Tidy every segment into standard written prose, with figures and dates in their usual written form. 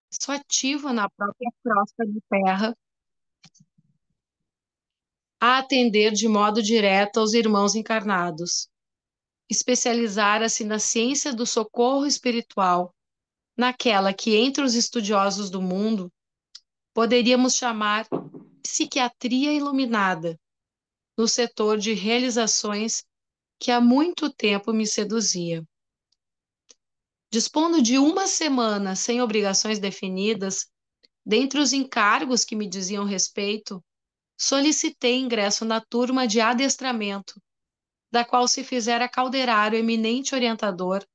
Só ativo na própria crosta de terra a atender de modo direto aos irmãos encarnados. Especializara-se na ciência do socorro espiritual, naquela que, entre os estudiosos do mundo, poderíamos chamar psiquiatria iluminada, no setor de realizações que há muito tempo me seduzia. Dispondo de uma semana sem obrigações definidas, dentre os encargos que me diziam respeito, solicitei ingresso na turma de adestramento, da qual se fizera calderar o eminente orientador,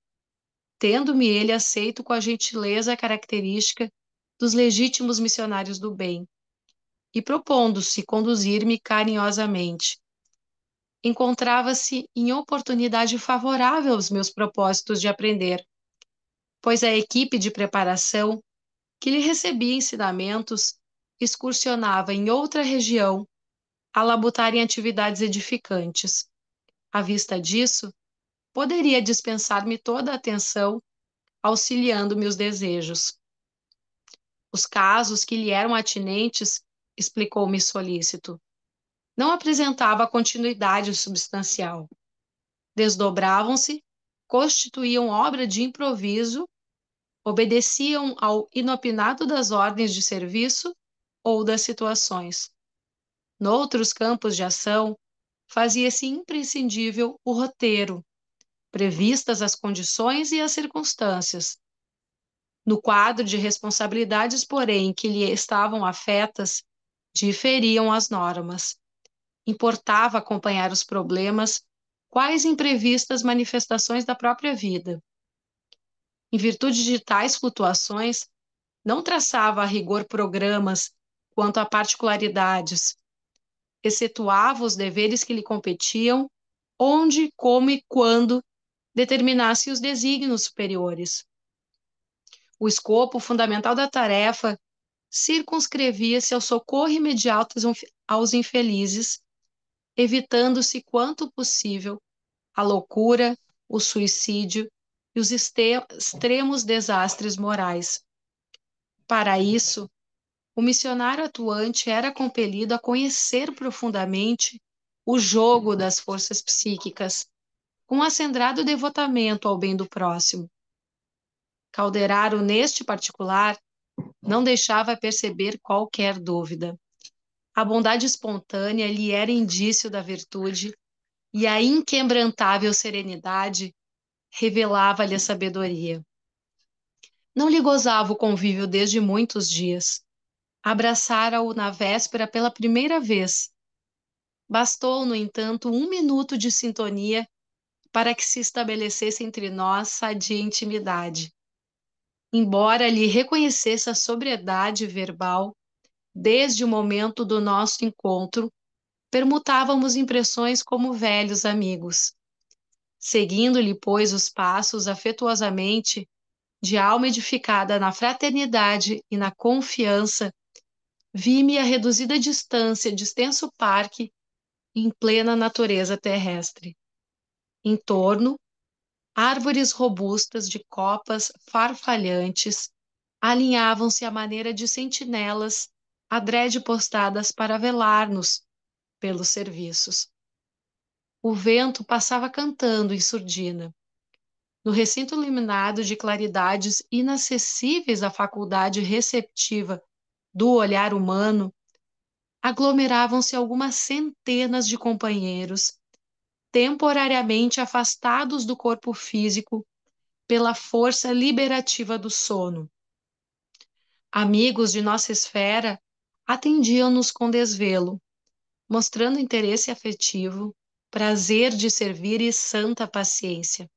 tendo-me ele aceito com a gentileza característica dos legítimos missionários do bem, e propondo-se conduzir-me carinhosamente. Encontrava-se em oportunidade favorável aos meus propósitos de aprender, pois a equipe de preparação, que lhe recebia ensinamentos, excursionava em outra região a labutar em atividades edificantes. À vista disso, poderia dispensar-me toda a atenção, auxiliando-me os desejos. Os casos que lhe eram atinentes, explicou-me solícito, não apresentava continuidade substancial. Desdobravam-se, constituíam obra de improviso, obedeciam ao inopinado das ordens de serviço ou das situações. Noutros campos de ação, fazia-se imprescindível o roteiro, previstas as condições e as circunstâncias. No quadro de responsabilidades, porém, que lhe estavam afetas, diferiam as normas. Importava acompanhar os problemas, quais imprevistas manifestações da própria vida. Em virtude de tais flutuações, não traçava a rigor programas quanto a particularidades, excetuava os deveres que lhe competiam, onde, como e quando determinasse os desígnios superiores. O escopo fundamental da tarefa circunscrevia-se ao socorro imediato aos infelizes, evitando-se quanto possível a loucura, o suicídio e os extremos desastres morais. Para isso, o missionário atuante era compelido a conhecer profundamente o jogo das forças psíquicas, com acendrado devotamento ao bem do próximo. Calderaro, neste particular, não deixava perceber qualquer dúvida. A bondade espontânea lhe era indício da virtude e a inquebrantável serenidade revelava-lhe a sabedoria. Não lhe gozava o convívio desde muitos dias. Abraçara-o na véspera pela primeira vez. Bastou, no entanto, um minuto de sintonia para que se estabelecesse entre nós sadia intimidade. Embora lhe reconhecesse a sobriedade verbal, desde o momento do nosso encontro, permutávamos impressões como velhos amigos. Seguindo-lhe, pois, os passos afetuosamente, de alma edificada na fraternidade e na confiança, vi-me a reduzida distância de extenso parque em plena natureza terrestre. Em torno, árvores robustas de copas farfalhantes alinhavam-se à maneira de sentinelas adrede postadas para velar-nos pelos serviços. O vento passava cantando em surdina. No recinto iluminado de claridades inacessíveis à faculdade receptiva do olhar humano, aglomeravam-se algumas centenas de companheiros, temporariamente afastados do corpo físico pela força liberativa do sono. Amigos de nossa esfera atendiam-nos com desvelo, mostrando interesse afetivo, prazer de servir e santa paciência.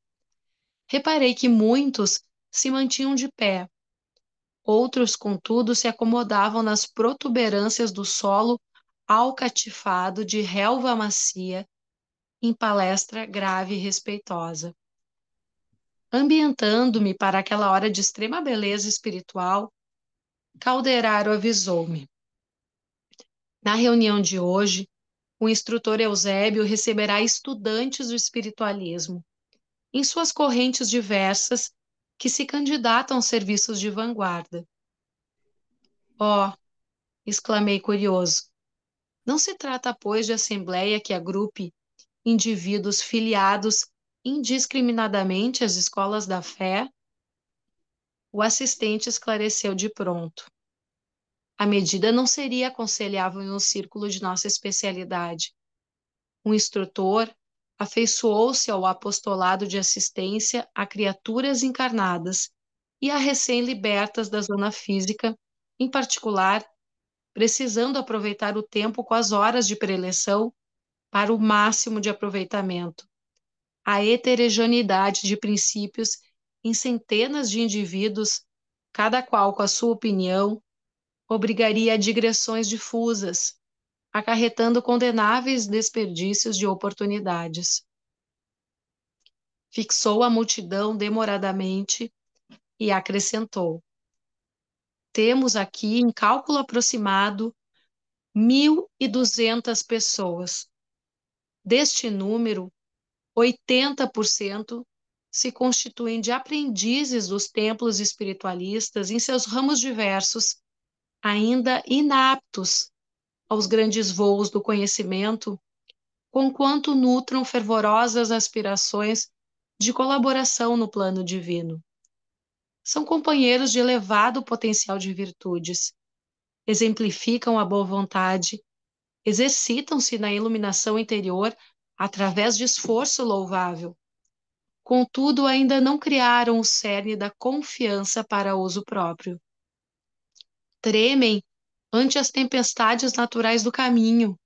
Reparei que muitos se mantinham de pé, outros, contudo, se acomodavam nas protuberâncias do solo alcatifado de relva macia, em palestra grave e respeitosa. Ambientando-me para aquela hora de extrema beleza espiritual, Calderaro avisou-me. Na reunião de hoje, o instrutor Eusébio receberá estudantes do espiritualismo, em suas correntes diversas, que se candidatam aos serviços de vanguarda. Oh, exclamei curioso. Não se trata, pois, de assembleia que agrupe indivíduos filiados indiscriminadamente às escolas da fé? O assistente esclareceu de pronto. A medida não seria aconselhável em um círculo de nossa especialidade. Um instrutor afeiçoou-se ao apostolado de assistência a criaturas encarnadas e a recém-libertas da zona física, em particular, precisando aproveitar o tempo com as horas de preleção para o máximo de aproveitamento. A heterogeneidade de princípios em centenas de indivíduos, cada qual com a sua opinião, obrigaria a digressões difusas, acarretando condenáveis desperdícios de oportunidades. Fixou a multidão demoradamente e acrescentou: temos aqui, em cálculo aproximado, 1.200 pessoas. Deste número, 80% se constituem de aprendizes dos templos espiritualistas em seus ramos diversos, ainda inaptos aos grandes voos do conhecimento, conquanto nutram fervorosas aspirações de colaboração no plano divino. São companheiros de elevado potencial de virtudes, exemplificam a boa vontade, exercitam-se na iluminação interior através de esforço louvável. Contudo, ainda não criaram o cerne da confiança para uso próprio. Tremem ante as tempestades naturais do caminho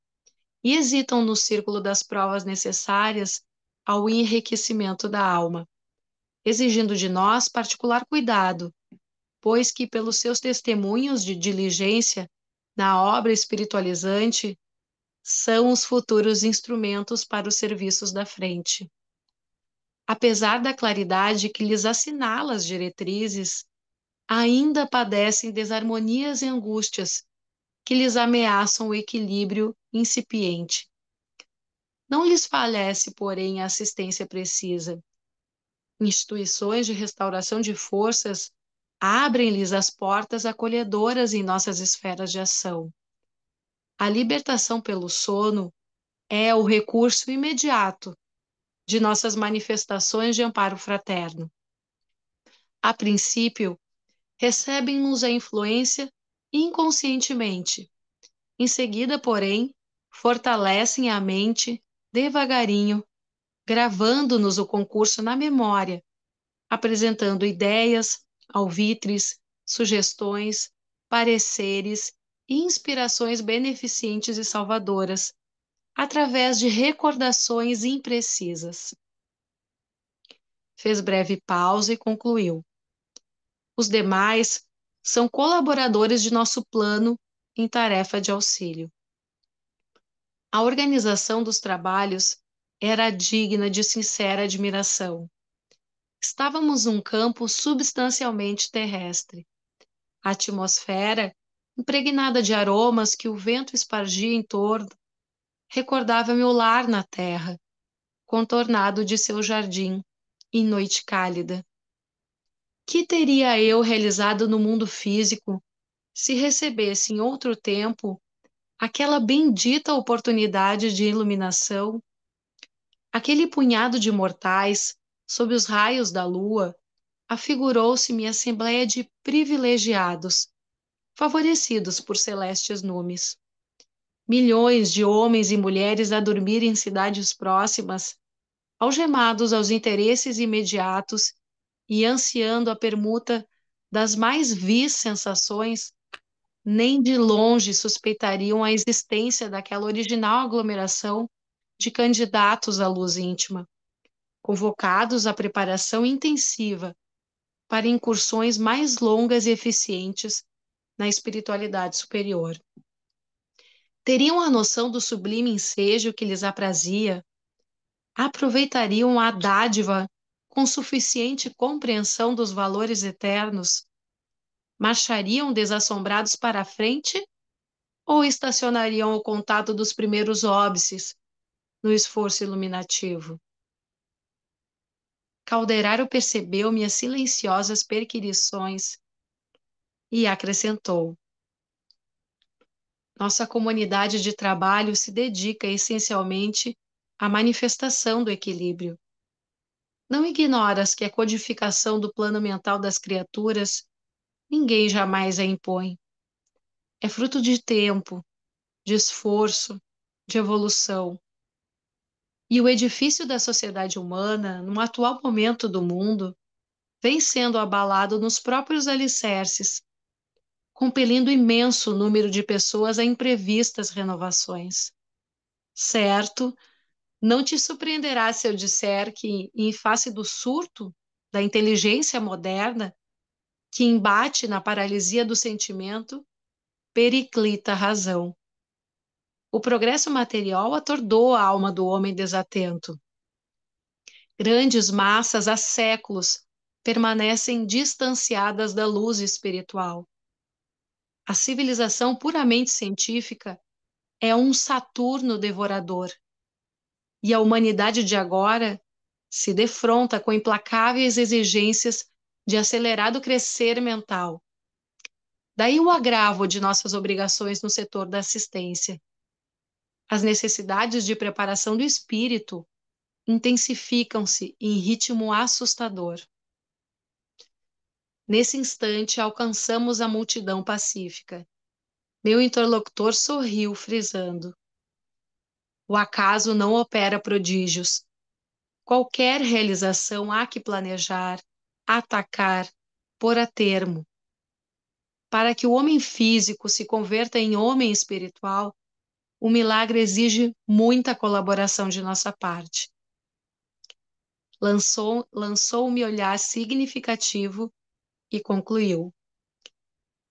e hesitam no círculo das provas necessárias ao enriquecimento da alma, exigindo de nós particular cuidado, pois que, pelos seus testemunhos de diligência na obra espiritualizante, são os futuros instrumentos para os serviços da frente. Apesar da claridade que lhes assinala as diretrizes, ainda padecem desarmonias e angústias que lhes ameaçam o equilíbrio incipiente. Não lhes falece, porém, a assistência precisa. Instituições de restauração de forças abrem-lhes as portas acolhedoras em nossas esferas de ação. A libertação pelo sono é o recurso imediato de nossas manifestações de amparo fraterno. A princípio, recebem-nos a influência inconscientemente. Em seguida, porém, fortalecem a mente devagarinho, gravando-nos o concurso na memória, apresentando ideias, alvitres, sugestões, pareceres e inspirações beneficentes e salvadoras, através de recordações imprecisas. Fez breve pausa e concluiu: os demais são colaboradores de nosso plano em tarefa de auxílio. A organização dos trabalhos era digna de sincera admiração. Estávamos num campo substancialmente terrestre. A atmosfera, impregnada de aromas que o vento espargia em torno, recordava meu lar na terra, contornado de seu jardim, em noite cálida. Que teria eu realizado no mundo físico se recebesse em outro tempo aquela bendita oportunidade de iluminação? Aquele punhado de mortais, sob os raios da lua, afigurou-se-me assembleia de privilegiados, favorecidos por celestes numes. Milhões de homens e mulheres a dormir em cidades próximas, algemados aos interesses imediatos e ansiando a permuta das mais vis sensações, nem de longe suspeitariam a existência daquela original aglomeração de candidatos à luz íntima, convocados à preparação intensiva para incursões mais longas e eficientes na espiritualidade superior. Teriam a noção do sublime ensejo que lhes aprazia, aproveitariam a dádiva com suficiente compreensão dos valores eternos, marchariam desassombrados para a frente ou estacionariam ao contato dos primeiros óbices no esforço iluminativo? Calderaro percebeu minhas silenciosas perquirições e acrescentou: Nossa comunidade de trabalho se dedica essencialmente à manifestação do equilíbrio. Não ignoras que a codificação do plano mental das criaturas ninguém jamais a impõe. É fruto de tempo, de esforço, de evolução. E o edifício da sociedade humana, no atual momento do mundo, vem sendo abalado nos próprios alicerces, compelindo imenso número de pessoas a imprevistas renovações. Certo, não te surpreenderá se eu disser que, em face do surto da inteligência moderna, que embate na paralisia do sentimento, periclita a razão. O progresso material atordou a alma do homem desatento. Grandes massas há séculos permanecem distanciadas da luz espiritual. A civilização puramente científica é um Saturno devorador, e a humanidade de agora se defronta com implacáveis exigências de acelerado crescer mental. Daí o agravo de nossas obrigações no setor da assistência. As necessidades de preparação do espírito intensificam-se em ritmo assustador. Nesse instante, alcançamos a multidão pacífica. Meu interlocutor sorriu, frisando: o acaso não opera prodígios. Qualquer realização há que planejar, atacar, pôr a termo. Para que o homem físico se converta em homem espiritual, o milagre exige muita colaboração de nossa parte. Lançou-me olhar significativo e concluiu: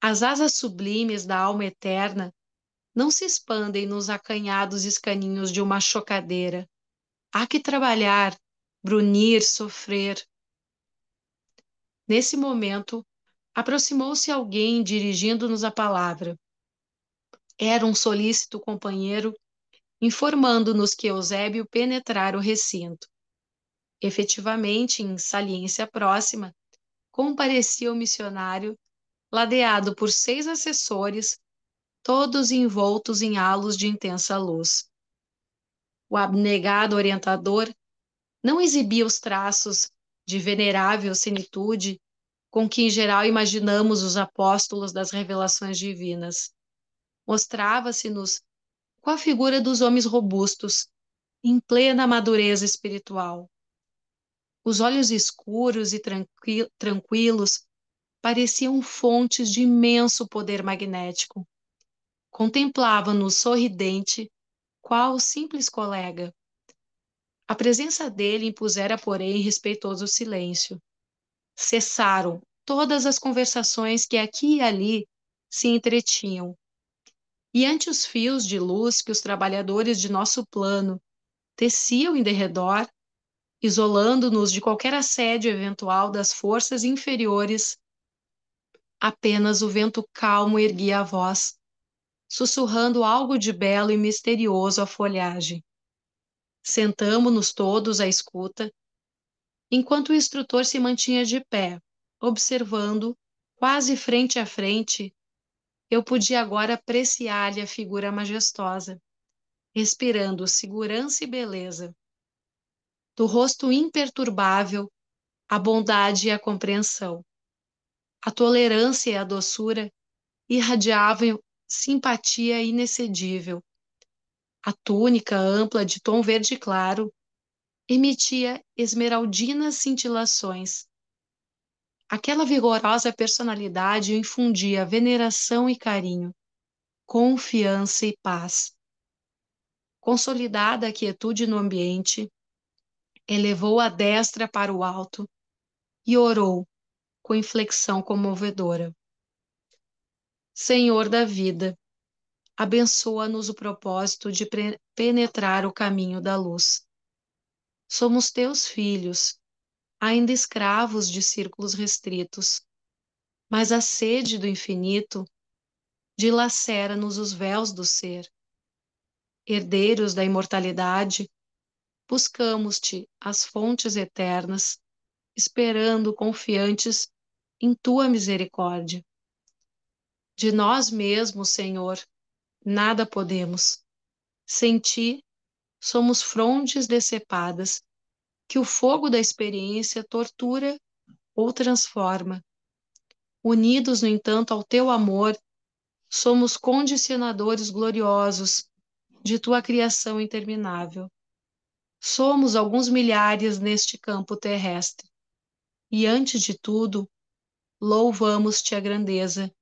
as asas sublimes da alma eterna não se expandem nos acanhados escaninhos de uma chocadeira. Há que trabalhar, brunir, sofrer. Nesse momento, aproximou-se alguém dirigindo-nos a palavra. Era um solícito companheiro, informando-nos que Eusébio penetrara o recinto. Efetivamente, em saliência próxima, comparecia o missionário, ladeado por 6 assessores, todos envoltos em halos de intensa luz. O abnegado orientador não exibia os traços de venerável senitude com que em geral imaginamos os apóstolos das revelações divinas. Mostrava-se-nos com a figura dos homens robustos, em plena madureza espiritual. Os olhos escuros e tranquilos pareciam fontes de imenso poder magnético. Contemplava-nos sorridente, qual simples colega. A presença dele impusera, porém, respeitoso silêncio. Cessaram todas as conversações que aqui e ali se entretinham. E ante os fios de luz que os trabalhadores de nosso plano teciam em derredor, isolando-nos de qualquer assédio eventual das forças inferiores, apenas o vento calmo erguia a voz, sussurrando algo de belo e misterioso à folhagem. Sentamo-nos todos à escuta, enquanto o instrutor se mantinha de pé, observando, quase frente a frente, eu podia agora apreciar-lhe a figura majestosa, respirando segurança e beleza. Do rosto imperturbável, a bondade e a compreensão. A tolerância e a doçura irradiavam simpatia inexcedível. A túnica ampla de tom verde claro emitia esmeraldinas cintilações. Aquela vigorosa personalidade infundia veneração e carinho, confiança e paz. Consolidada a quietude no ambiente, elevou a destra para o alto e orou com inflexão comovedora. Senhor da vida, abençoa-nos o propósito de penetrar o caminho da luz. Somos teus filhos, ainda escravos de círculos restritos, mas a sede do infinito dilacera-nos os véus do ser. Herdeiros da imortalidade, buscamos-te as fontes eternas, esperando confiantes em tua misericórdia. De nós mesmos, Senhor, nada podemos. Sem ti, somos frondes decepadas, que o fogo da experiência tortura ou transforma. Unidos, no entanto, ao teu amor, somos condicionadores gloriosos de tua criação interminável. Somos alguns milhares neste campo terrestre. E, antes de tudo, louvamos-te a grandeza,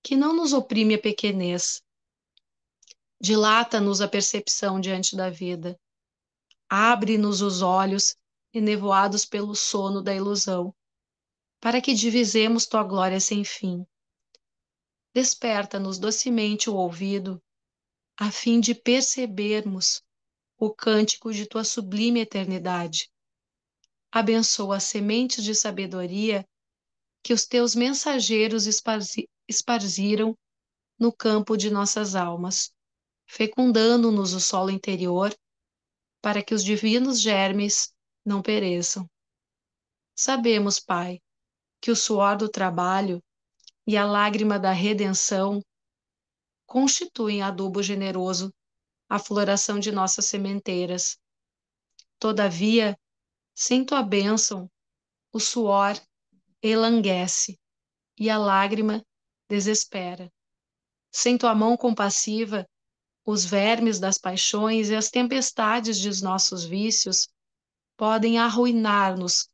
que não nos oprime a pequenez. Dilata-nos a percepção diante da vida. Abre-nos os olhos, enevoados pelo sono da ilusão, para que divisemos tua glória sem fim. Desperta-nos docemente o ouvido, a fim de percebermos o cântico de tua sublime eternidade. Abençoa as sementes de sabedoria que os teus mensageiros esparziram no campo de nossas almas, fecundando-nos o solo interior, para que os divinos germes não pereçam. Sabemos, Pai, que o suor do trabalho e a lágrima da redenção constituem adubo generoso à floração de nossas sementeiras. Todavia, sem tua bênção, o suor elanguece e a lágrima desespera. Sem tua mão compassiva, os vermes das paixões e as tempestades de nossos vícios podem arruinar-nos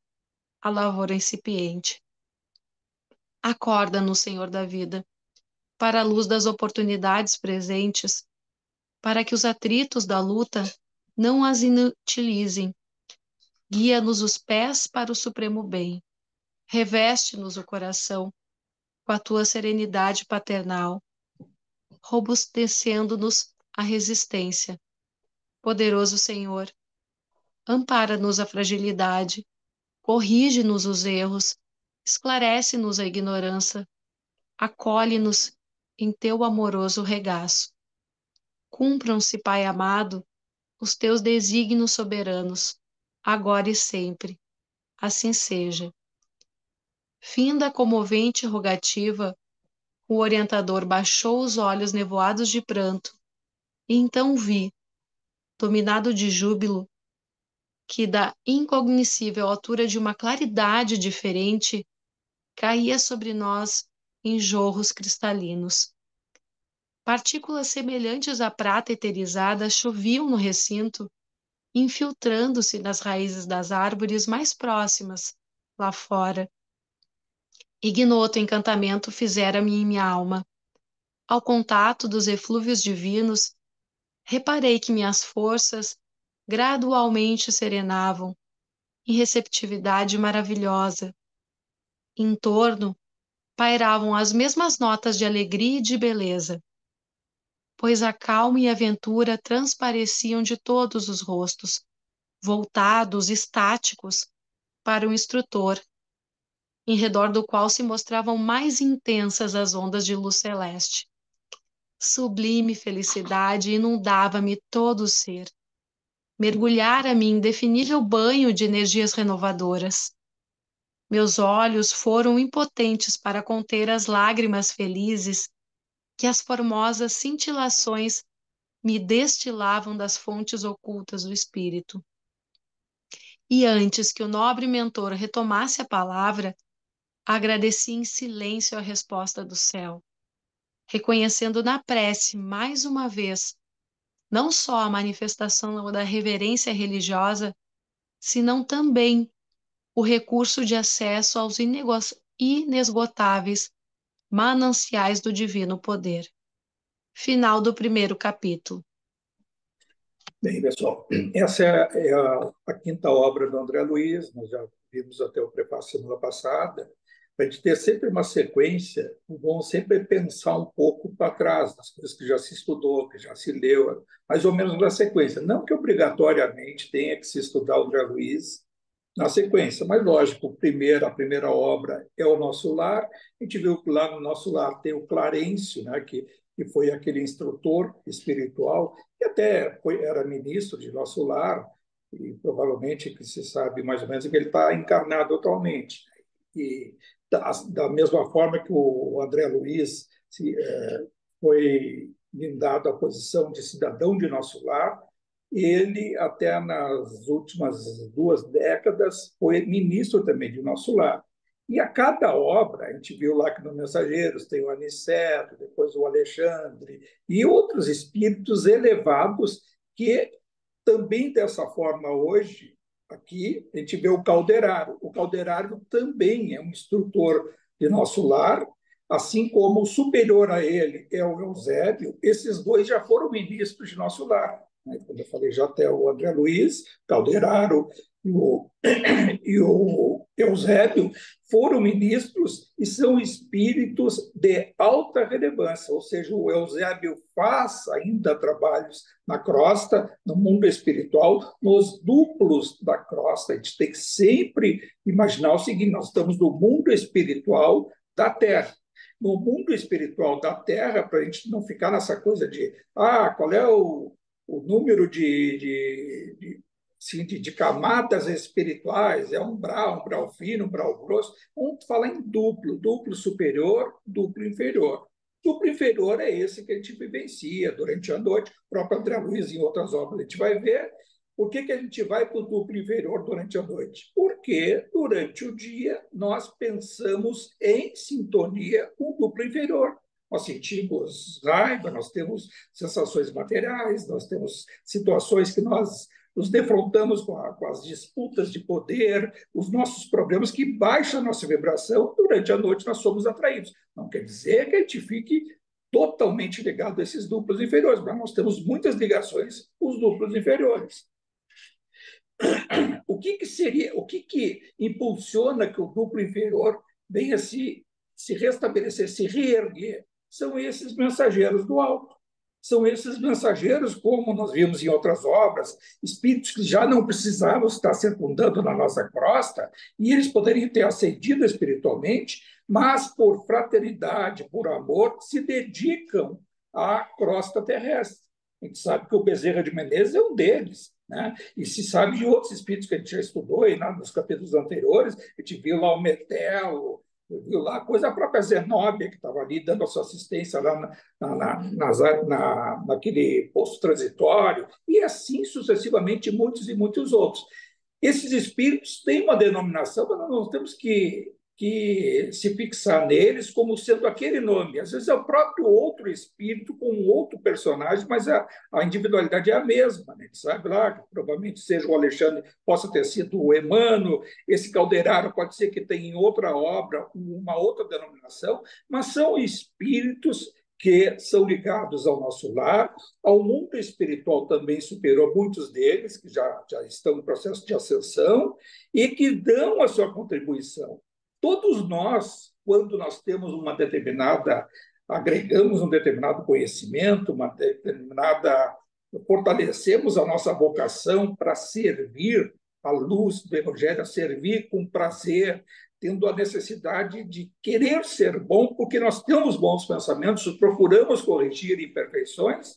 a lavoura incipiente. Acorda-nos, Senhor da vida, para a luz das oportunidades presentes, para que os atritos da luta não as inutilizem. Guia-nos os pés para o supremo bem. Reveste-nos o coração com a tua serenidade paternal, robustecendo-nos a resistência. Poderoso Senhor, ampara-nos a fragilidade, corrige-nos os erros, esclarece-nos a ignorância, acolhe-nos em teu amoroso regaço. Cumpram-se, Pai amado, os teus desígnios soberanos, agora e sempre. Assim seja. Finda a comovente rogativa, o orientador baixou os olhos nevoados de pranto, e então vi, dominado de júbilo, que da incognoscível altura de uma claridade diferente, caía sobre nós em jorros cristalinos. Partículas semelhantes à prata eterizada choviam no recinto, infiltrando-se nas raízes das árvores mais próximas, lá fora. Ignoto encantamento fizera-me em minha alma. Ao contato dos eflúvios divinos, reparei que minhas forças gradualmente serenavam, em receptividade maravilhosa. Em torno, pairavam as mesmas notas de alegria e de beleza, pois a calma e a aventura transpareciam de todos os rostos, voltados, estáticos, para o instrutor, em redor do qual se mostravam mais intensas as ondas de luz celeste. Sublime felicidade inundava-me todo o ser. Mergulhara-me em indefinível banho de energias renovadoras. Meus olhos foram impotentes para conter as lágrimas felizes que as formosas cintilações me destilavam das fontes ocultas do espírito. E antes que o nobre mentor retomasse a palavra, agradeci em silêncio a resposta do céu, reconhecendo na prece, mais uma vez, não só a manifestação da reverência religiosa, senão também o recurso de acesso aos inesgotáveis mananciais do divino poder. Final do primeiro capítulo. Bem, pessoal, essa é a quinta obra do André Luiz, nós já vimos até o prefácio semana passada. Para a gente ter sempre uma sequência, o bom sempre é pensar um pouco para trás, das coisas que já se estudou, que já se leu, mais ou menos na sequência. Não que obrigatoriamente tenha que se estudar o André Luiz na sequência, mas lógico, a primeira obra é o Nosso Lar. A gente viu que lá no Nosso Lar tem o Clarencio, né, que foi aquele instrutor espiritual, que até era ministro de Nosso Lar, e provavelmente que se sabe mais ou menos que ele está encarnado atualmente. E da mesma forma que o André Luiz foi me dado a posição de cidadão de nosso lar. Ele, até nas últimas 2 décadas, foi ministro também de nosso lar. E a cada obra, a gente viu lá que no Mensageiros tem o Aniceto, depois o Alexandre, e outros espíritos elevados que também dessa forma hoje, aqui, a gente vê o Calderaro. O Calderaro também é um instrutor de nosso lar, assim como o superior a ele é o Eusébio. Esses dois já foram ministros de nosso lar. Quando eu falei já até o André Luiz, Calderaro e o, e o Eusébio foram ministros e são espíritos de alta relevância, ou seja, o Eusébio faz ainda trabalhos na crosta, no mundo espiritual, nos duplos da crosta. A gente tem que sempre imaginar o seguinte: nós estamos no mundo espiritual da Terra. No mundo espiritual da Terra, para a gente não ficar nessa coisa de qual é o número de camadas espirituais, é umbral fino, umbral grosso. Vamos falar em duplo superior, duplo inferior. Duplo inferior é esse que a gente vivencia durante a noite. O próprio André Luiz, em outras obras, a gente vai ver. Por que a gente vai para o duplo inferior durante a noite? Porque durante o dia nós pensamos em sintonia com o duplo inferior. Nós sentimos raiva, nós temos sensações materiais, nós temos situações que nós nos defrontamos com as disputas de poder, os nossos problemas que baixam a nossa vibração. Durante a noite nós somos atraídos. Não quer dizer que a gente fique totalmente ligado a esses duplos inferiores, mas nós temos muitas ligações com os duplos inferiores. O que impulsiona que o duplo inferior venha se restabelecer, se reerguer? São esses mensageiros do alto. São esses mensageiros, como nós vimos em outras obras, espíritos que já não precisavam estar circundando na nossa crosta, e eles poderiam ter ascendido espiritualmente, mas por fraternidade, por amor, se dedicam à crosta terrestre. A gente sabe que o Bezerra de Menezes é um deles, né? E se sabe de outros espíritos que a gente já estudou aí, nos capítulos anteriores. A gente viu lá o Metel, viu lá a coisa, a própria Zenóbia, que estava ali dando a sua assistência lá naquele posto transitório, e assim sucessivamente muitos e muitos outros. Esses espíritos têm uma denominação, mas nós não temos que se fixar neles como sendo aquele nome. Às vezes é o próprio outro espírito com um outro personagem, mas a individualidade é a mesma. Né? Sabe lá que provavelmente seja o Alexandre, possa ter sido o Emmanuel, esse Calderaro pode ser que tenha em outra obra uma outra denominação, mas são espíritos que são ligados ao nosso lar, ao mundo espiritual também superou muitos deles, que já estão no processo de ascensão, e que dão a sua contribuição. Todos nós, quando nós temos agregamos um determinado conhecimento, fortalecemos a nossa vocação para servir a luz do Evangelho, a servir com prazer, tendo a necessidade de querer ser bom, porque nós temos bons pensamentos, procuramos corrigir imperfeições.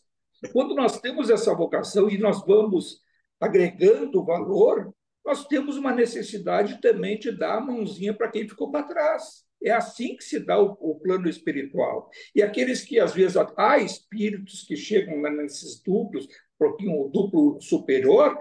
Quando nós temos essa vocação e nós vamos agregando valor, nós temos uma necessidade também de dar a mãozinha para quem ficou para trás. É assim que se dá o plano espiritual. E aqueles que, às vezes, há espíritos que chegam nesses duplos, um duplo superior,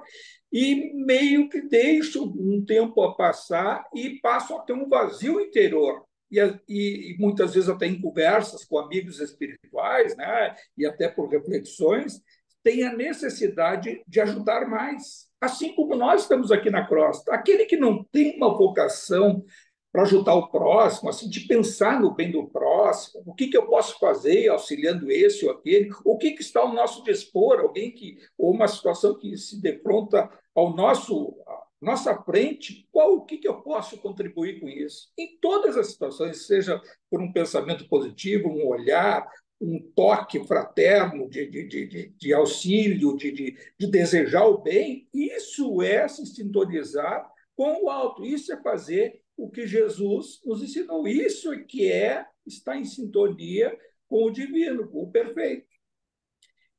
e meio que deixam um tempo a passar e passam a ter um vazio interior. E muitas vezes até em conversas com amigos espirituais, né, e até por reflexões, tem a necessidade de ajudar mais. Assim como nós estamos aqui na crosta. Aquele que não tem uma vocação para ajudar o próximo, assim, de pensar no bem do próximo, o que eu posso fazer auxiliando esse ou aquele, o que está ao nosso dispor, ou uma situação que se defronta ao nossa frente, o que eu posso contribuir com isso? Em todas as situações, seja por um pensamento positivo, um olhar, um toque fraterno de auxílio, de desejar o bem, isso é se sintonizar com o alto, isso é fazer o que Jesus nos ensinou, isso é que estar em sintonia com o divino, com o perfeito.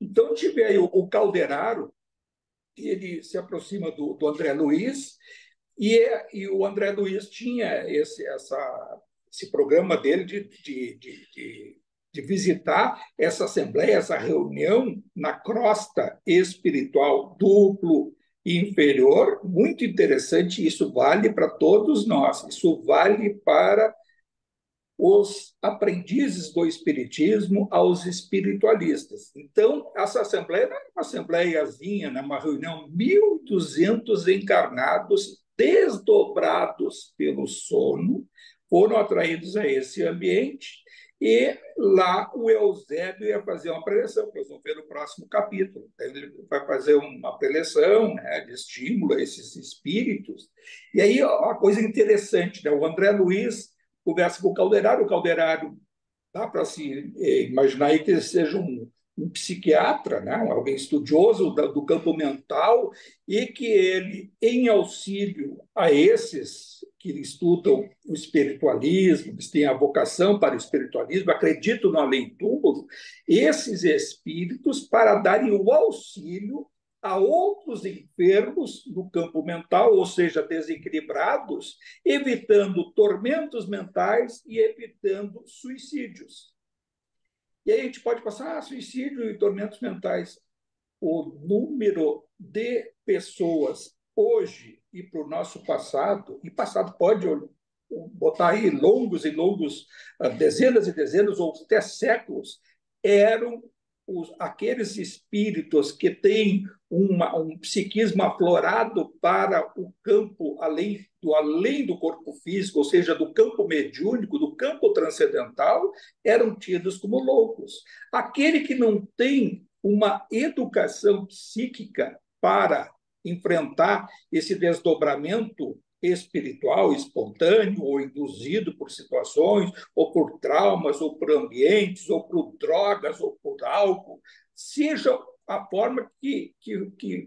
Então, tive aí o Calderaro, ele se aproxima do André Luiz, e o André Luiz tinha esse programa dele de de visitar essa assembleia, essa reunião na crosta espiritual duplo inferior, muito interessante, isso vale para todos nós, isso vale para os aprendizes do espiritismo aos espiritualistas. Então, essa assembleia não é uma assembleiazinha, né? Uma reunião, 1.200 encarnados desdobrados pelo sono foram atraídos a esse ambiente e lá o Eusébio ia fazer uma preleção, que nós vamos ver no próximo capítulo. Ele vai fazer uma preleção, né, de estímulo a esses espíritos. E aí, uma coisa interessante, né? O André Luiz conversa com o Calderaro dá para se imaginar aí que ele seja um psiquiatra, né? Alguém estudioso do campo mental, e que ele, em auxílio a esses que estudam o espiritualismo, que têm a vocação para o espiritualismo, acreditam no além-túmulo, esses espíritos, para darem o auxílio a outros enfermos no campo mental, ou seja, desequilibrados, evitando tormentos mentais e evitando suicídios. E aí a gente pode passar suicídio e tormentos mentais. O número de pessoas hoje e para o nosso passado, e passado pode botar aí longos e longos, dezenas e dezenas ou até séculos, eram aqueles espíritos que têm um psiquismo aflorado para o campo além do corpo físico, ou seja, do campo mediúnico, do campo transcendental, eram tidos como loucos. Aquele que não tem uma educação psíquica para enfrentar esse desdobramento espiritual, espontâneo, ou induzido por situações, ou por traumas, ou por ambientes, ou por drogas, ou por álcool, seja a forma que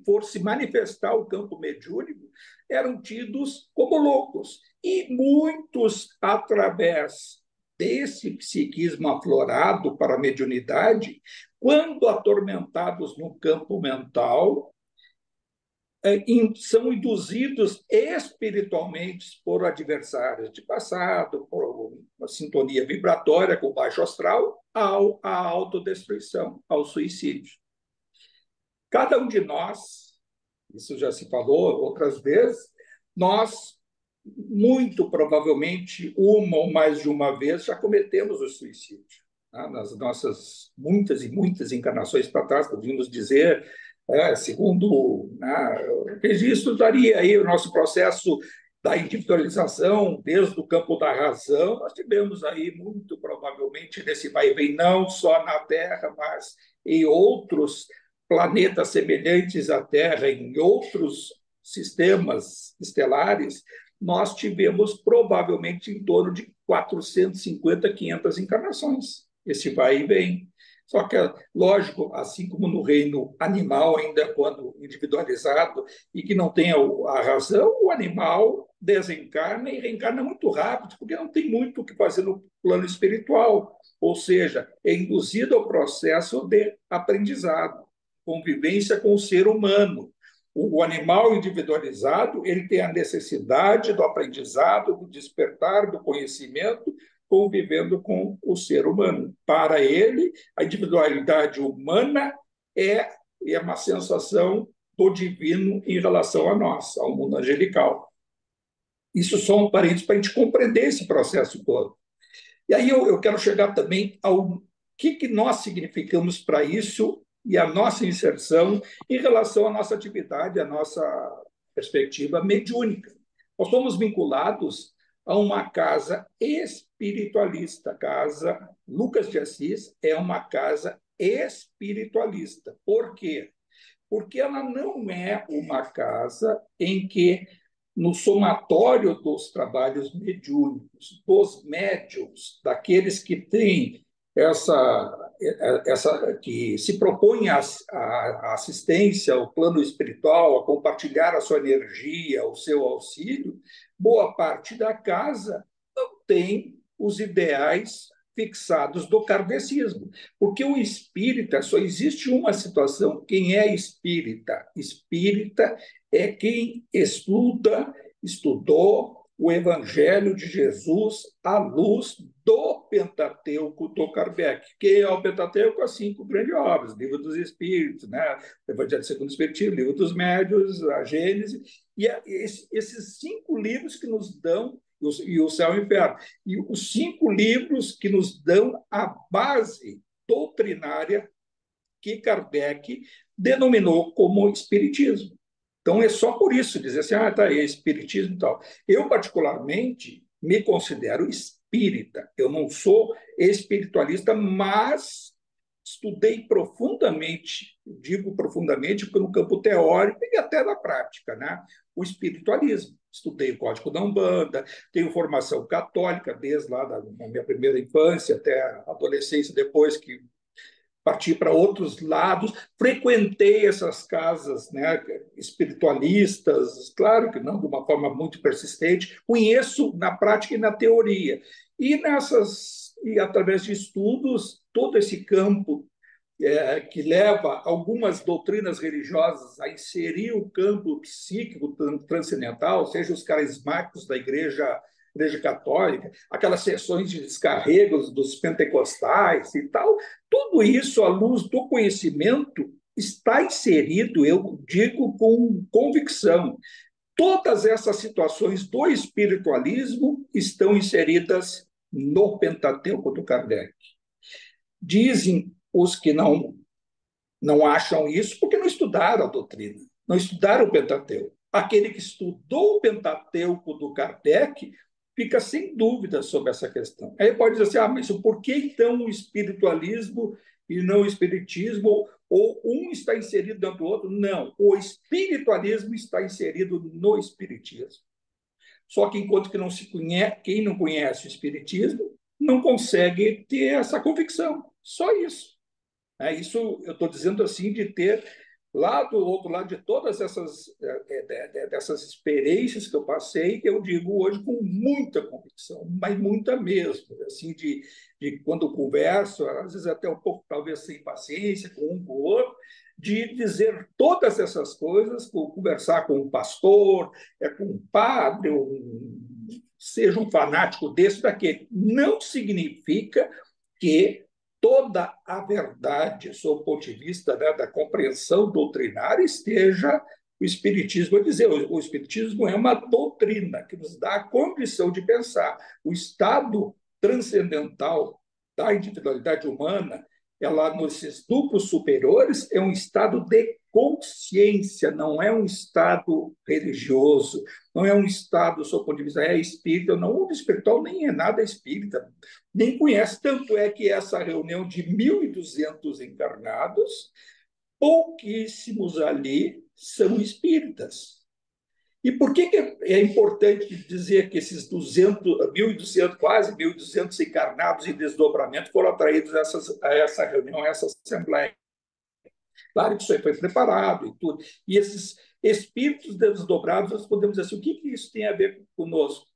for se manifestar o campo mediúnico, eram tidos como loucos. E muitos, através desse psiquismo aflorado para a mediunidade, quando atormentados no campo mental, são induzidos espiritualmente por adversários de passado, por uma sintonia vibratória com baixo astral, à autodestruição, ao suicídio. Cada um de nós, isso já se falou outras vezes, nós, muito provavelmente, uma ou mais de uma vez, já cometemos o suicídio. Nas nossas muitas e muitas encarnações para trás, podíamos dizer, segundo o registro, daria aí o nosso processo da individualização desde o campo da razão. Nós tivemos aí, muito provavelmente, nesse vai e vem, não só na Terra, mas em outros planetas semelhantes à Terra, em outros sistemas estelares, nós tivemos provavelmente em torno de 450, 500 encarnações. Esse vai e vem. Só que, lógico, assim como no reino animal, ainda quando individualizado, e que não tem a razão, o animal desencarna e reencarna muito rápido, porque não tem muito o que fazer no plano espiritual. Ou seja, é induzido ao processo de aprendizado, convivência com o ser humano. O animal individualizado, ele tem a necessidade do aprendizado, do despertar, do conhecimento, convivendo com o ser humano. Para ele, a individualidade humana é uma sensação do divino em relação a nós, ao mundo angelical. Isso são parênteses para a gente compreender esse processo todo. E aí eu quero chegar também ao que nós significamos para isso e a nossa inserção em relação à nossa atividade, à nossa perspectiva mediúnica. Nós somos vinculados a uma casa espiritualista. A casa Lucas de Assis é uma casa espiritualista. Por quê? Porque ela não é uma casa em que, no somatório dos trabalhos mediúnicos, dos médiuns, daqueles que têm que se propõem a assistência ao plano espiritual, a compartilhar a sua energia, o seu auxílio, boa parte da casa não tem os ideais fixados do kardecismo. Porque o espírita, só existe uma situação. Quem é espírita? Espírita é quem estudou, o Evangelho de Jesus à luz do Pentateuco do Kardec. Que é o Pentateuco? As 5 grandes obras, Livro dos Espíritos, né? O Evangelho segundo o Espiritismo, Livro dos Médiuns, a Gênese, e esses 5 livros que nos dão, e o Céu e o Inferno, e os 5 livros que nos dão a base doutrinária que Kardec denominou como Espiritismo. Então, é só por isso dizer assim, tá, é espiritismo e tal. Eu, particularmente, me considero espírita. Eu não sou espiritualista, mas estudei profundamente, digo profundamente, no campo teórico e até na prática, né? O espiritualismo. Estudei o Código da Umbanda, tenho formação católica desde lá da minha primeira infância até a adolescência, depois que parti para outros lados, frequentei essas casas, né, espiritualistas, claro que não de uma forma muito persistente, conheço na prática e na teoria. E através de estudos, todo esse campo que leva algumas doutrinas religiosas a inserir o campo psíquico transcendental, seja os carismáticos da Igreja Católica, aquelas sessões de descarregos dos pentecostais e tal, tudo isso, à luz do conhecimento, está inserido, eu digo com convicção. Todas essas situações do espiritualismo estão inseridas no Pentateuco do Kardec. Dizem os que não acham isso porque não estudaram a doutrina, não estudaram o Pentateuco. Aquele que estudou o Pentateuco do Kardec fica sem dúvida sobre essa questão. Aí pode dizer assim, mas por que então o espiritualismo e não o espiritismo, ou um está inserido dentro do outro? Não, o espiritualismo está inserido no espiritismo. Só que enquanto que não se conhece, quem não conhece o espiritismo não consegue ter essa convicção. Só isso. Isso eu estou dizendo assim de ter lá do outro lado de todas dessas experiências que eu passei, que eu digo hoje com muita convicção, mas muita mesmo, assim, de quando eu converso, às vezes até um pouco, talvez, sem paciência, com um com o outro, de dizer todas essas coisas, conversar com um pastor, com um padre, seja um fanático desse, daquele. Não significa que toda a verdade, sob o ponto de vista, né, da compreensão doutrinária, esteja o Espiritismo a dizer. O Espiritismo é uma doutrina que nos dá a condição de pensar. O estado transcendental da individualidade humana, ela, nesses grupos superiores, é um estado de consciência, não é um estado religioso, não é um estado, sob o ponto de vista, é espírita, não, o espiritual nem é nada espírita, nem conhece. Tanto é que essa reunião de 1.200 encarnados, pouquíssimos ali são espíritas. E por que é importante dizer que esses 1.200, quase 1.200 encarnados em desdobramento foram atraídos a essa reunião, a essa assembleia? Claro que isso aí foi preparado e tudo. E esses espíritos desdobrados, nós podemos dizer assim, o que isso tem a ver conosco?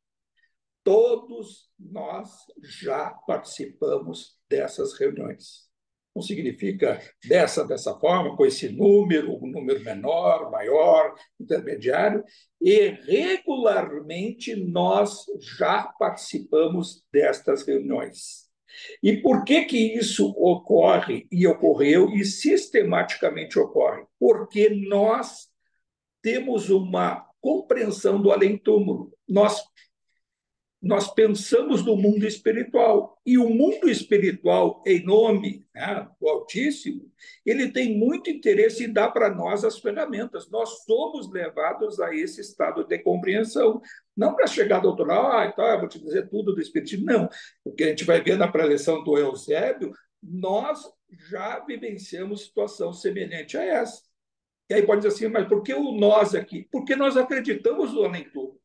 Todos nós já participamos dessas reuniões. Não significa dessa forma, com esse número, um número menor, maior, intermediário, e regularmente nós já participamos destas reuniões. E por que isso ocorre e ocorreu e sistematicamente ocorre? Porque nós temos uma compreensão do além-túmulo. Nós pensamos no mundo espiritual. E o mundo espiritual, em nome, né, do Altíssimo, ele tem muito interesse em dar para nós as ferramentas. Nós somos levados a esse estado de compreensão. Não para chegar do outro lado, eu vou te dizer tudo do Espiritismo. Não. O que a gente vai ver na preleção do Eusébio, nós já vivenciamos situação semelhante a essa. E aí pode dizer assim, mas por que o nós aqui? Porque nós acreditamos no além-túmulo.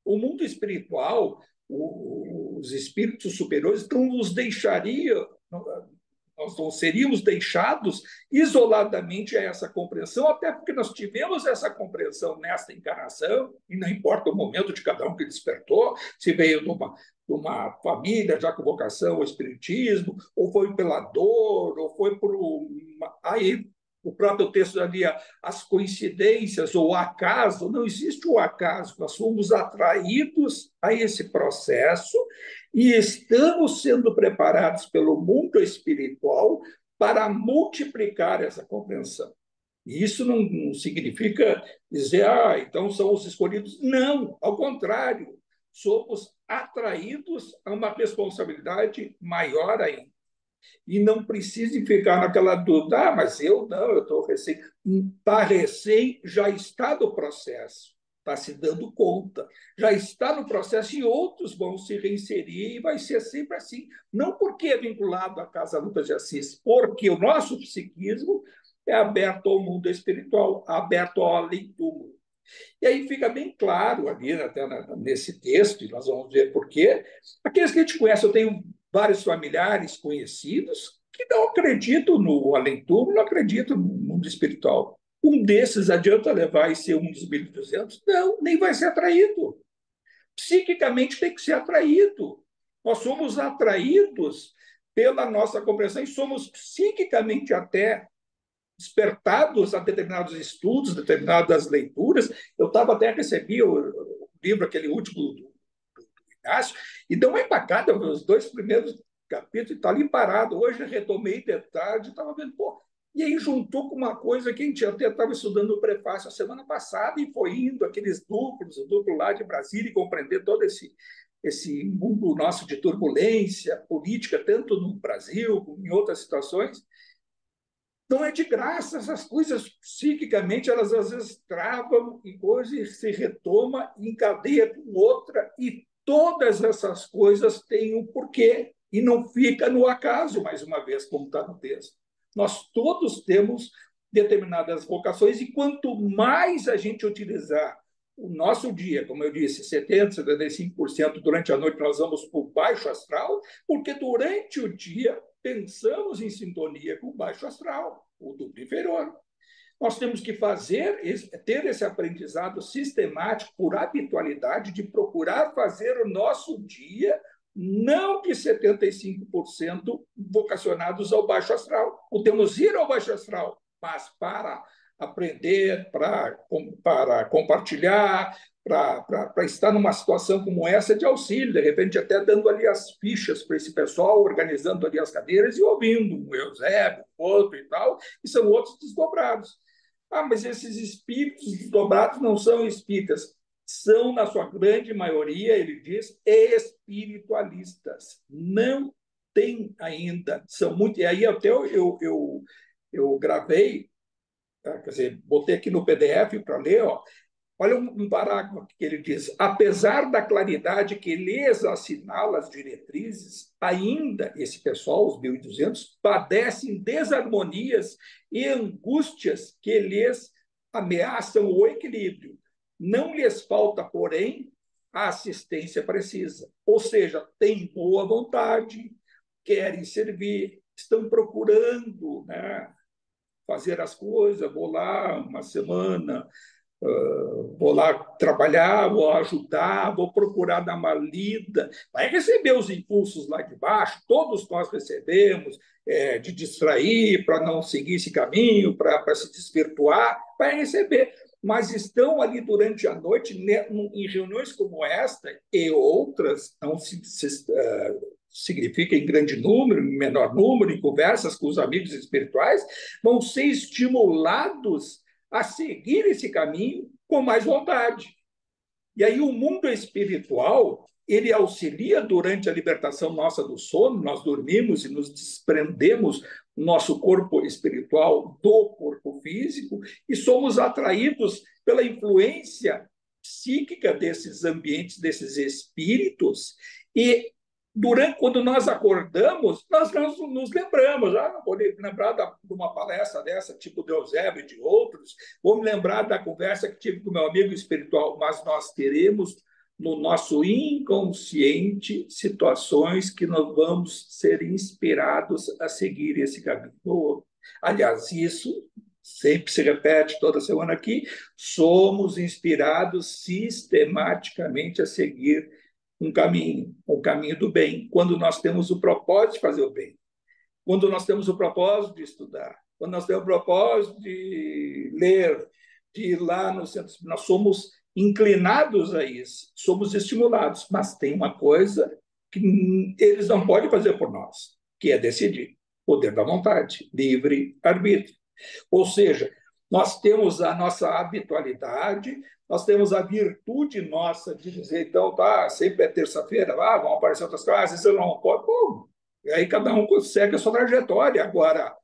O mundo espiritual, os espíritos superiores não nos deixariam, nós não seríamos deixados isoladamente a essa compreensão, até porque nós tivemos essa compreensão nesta encarnação, e não importa o momento de cada um que despertou, se veio de uma família já com vocação ao espiritismo, ou foi pela dor, ou foi por uma... Aí o próprio texto ali, as coincidências ou o acaso, não existe o acaso, nós fomos atraídos a esse processo e estamos sendo preparados pelo mundo espiritual para multiplicar essa compreensão. E isso não significa dizer, então são os escolhidos. Não, ao contrário, somos atraídos a uma responsabilidade maior ainda. E não precise ficar naquela dúvida, mas eu não, eu estou recém. Está recém, já está no processo, está se dando conta, já está no processo e outros vão se reinserir e vai ser sempre assim. Não porque é vinculado à Casa Lucas de Assis, porque o nosso psiquismo é aberto ao mundo espiritual, aberto ao além-túmulo. E aí fica bem claro ali, até nesse texto, e nós vamos ver por quê. Aqueles que a gente conhece, eu tenho vários familiares conhecidos que não acreditam no além-túmulo, não acreditam no mundo espiritual. Um desses adianta levar e ser um dos 1.200? Não, nem vai ser atraído. Psiquicamente tem que ser atraído. Nós somos atraídos pela nossa compreensão e somos psiquicamente até despertados a determinados estudos, determinadas leituras. Eu estava até recebi o livro, aquele último do Inácio, e deu uma empacada, os 2 primeiros capítulos, está ali parado. Hoje retomei de tarde, estava vendo, pô, e aí juntou com uma coisa que a gente até estava estudando no prefácio a semana passada e foi indo aqueles duplos, o duplo lá de Brasília, e compreender todo esse mundo nosso de turbulência política, tanto no Brasil como em outras situações. Não é de graça, essas coisas psiquicamente, elas às vezes travam e coisa se retoma e encadeia com outra, e todas essas coisas têm um porquê, e não fica no acaso, mais uma vez, como está no texto. Nós todos temos determinadas vocações, e quanto mais a gente utilizar o nosso dia, como eu disse, 70%, 75% durante a noite nós vamos para o baixo astral, porque durante o dia pensamos em sintonia com o baixo astral, o duplo inferior. Nós temos que ter esse aprendizado sistemático por habitualidade de procurar fazer o nosso dia não de 75% vocacionados ao baixo astral. Podemos ir ao baixo astral, mas para aprender, para compartilhar, para estar numa situação como essa de auxílio, de repente até dando ali as fichas para esse pessoal, organizando ali as cadeiras e ouvindo o Eusébio, outro e tal, e são outros desdobrados. Mas esses espíritos desdobrados não são espíritas, são, na sua grande maioria, ele diz, espiritualistas. Não tem ainda, são muito. E aí até eu gravei, quer dizer, botei aqui no PDF para ler, olha um parágrafo que ele diz: apesar da claridade que lhes assinala as diretrizes, ainda esse pessoal, os 1.200, padecem desarmonias e angústias que lhes ameaçam o equilíbrio. Não lhes falta, porém, a assistência precisa. Ou seja, têm boa vontade, querem servir, estão procurando, né, fazer as coisas, vou lá uma semana, vou lá trabalhar, vou ajudar, vou procurar dar uma lida, vai receber os impulsos lá de baixo, todos nós recebemos, de distrair, para não seguir esse caminho, para se desvirtuar, vai receber. Mas estão ali durante a noite, em reuniões como esta e outras, não significa em grande número, em menor número, em conversas com os amigos espirituais, vão ser estimulados a seguir esse caminho com mais vontade. E aí o mundo espiritual, ele auxilia durante a libertação nossa do sono, nós dormimos e nos desprendemos nosso corpo espiritual do corpo físico e somos atraídos pela influência psíquica desses ambientes, desses espíritos, e quando nós acordamos, nós não nos lembramos. Não vou me lembrar de uma palestra dessa, tipo de Eusébio e de outros, vou me lembrar da conversa que tive com meu amigo espiritual, mas nós teremos no nosso inconsciente situações que nós vamos ser inspirados a seguir esse caminho. Aliás, isso sempre se repete toda semana aqui, somos inspirados sistematicamente a seguir um caminho, o caminho do bem, quando nós temos o propósito de fazer o bem, quando nós temos o propósito de estudar, quando nós temos o propósito de ler, de ir lá no centro, nós somos inclinados a isso, somos estimulados, mas tem uma coisa que eles não podem fazer por nós, que é decidir, poder da vontade, livre arbítrio. Ou seja, nós temos a nossa habitualidade, nós temos a virtude nossa de dizer, então, tá, sempre é terça-feira, vão aparecer outras coisas, às vezes eu não posso, bom, e aí cada um consegue a sua trajetória. Agora,